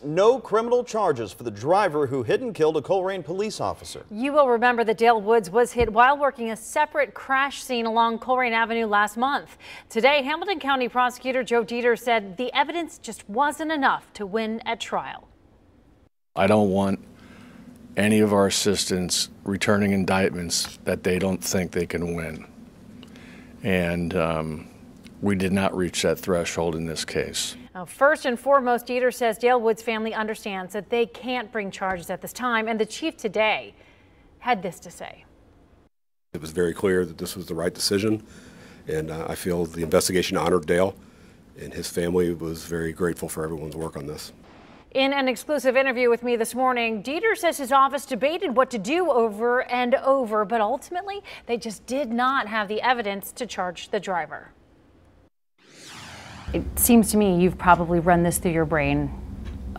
No criminal charges for the driver who hit and killed a Colerain police officer. You will remember that Dale Woods was hit while working a separate crash scene along Colerain Avenue last month. Today, Hamilton County Prosecutor Joe Deters said the evidence just wasn't enough to win at trial. I don't want any of our assistants returning indictments that they don't think they can win. And we did not reach that threshold in this case. Now, first and foremost, Deters says Dale Woods' family understands that they can't bring charges at this time, and the chief today had this to say. It was very clear that this was the right decision, and I feel the investigation honored Dale, and his family was very grateful for everyone's work on this. In an exclusive interview with me this morning, Deters says his office debated what to do over and over, but ultimately they just did not have the evidence to charge the driver. It seems to me you've probably run this through your brain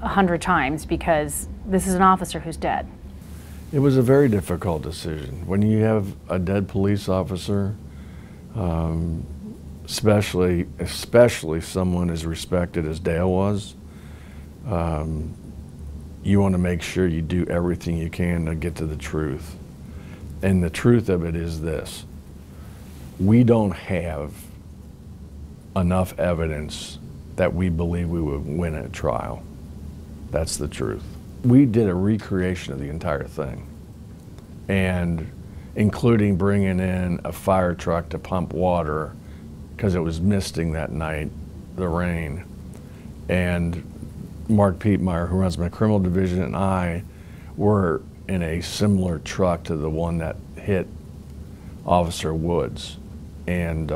100 times because this is an officer who's dead. It was a very difficult decision. When you have a dead police officer, especially someone as respected as Dale was, you want to make sure you do everything you can to get to the truth. And the truth of it is this: we don't have enough evidence that we believe we would win at trial. That's the truth. We did a recreation of the entire thing, and including bringing in a fire truck to pump water because it was misting that night, the rain. And Mark Pietmeyer, who runs my criminal division, and I were in a similar truck to the one that hit Officer Woods. And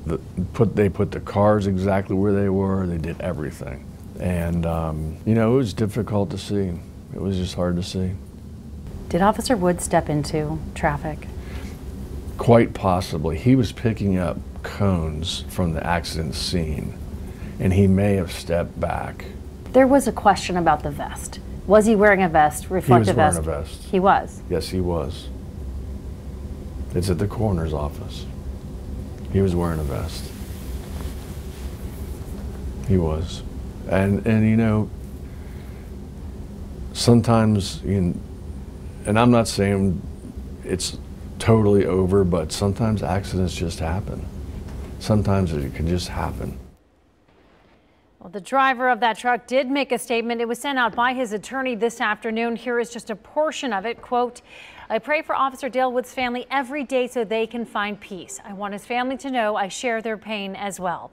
they put the cars exactly where they were. They did everything. And, you know, it was difficult to see. It was just hard to see. Did Officer Woods step into traffic? Quite possibly. He was picking up cones from the accident scene, and he may have stepped back. There was a question about the vest. Was he wearing a vest, reflective vest? He was wearing a vest. He was? Yes, he was. It's at the coroner's office. He was wearing a vest. He was. And you know, sometimes, and I'm not saying it's totally over, but sometimes accidents just happen. Sometimes it can just happen. Well, the driver of that truck did make a statement. It was sent out by his attorney this afternoon. Here is just a portion of it. Quote, "I pray for Officer Dale Woods' family every day so they can find peace. I want his family to know I share their pain as well."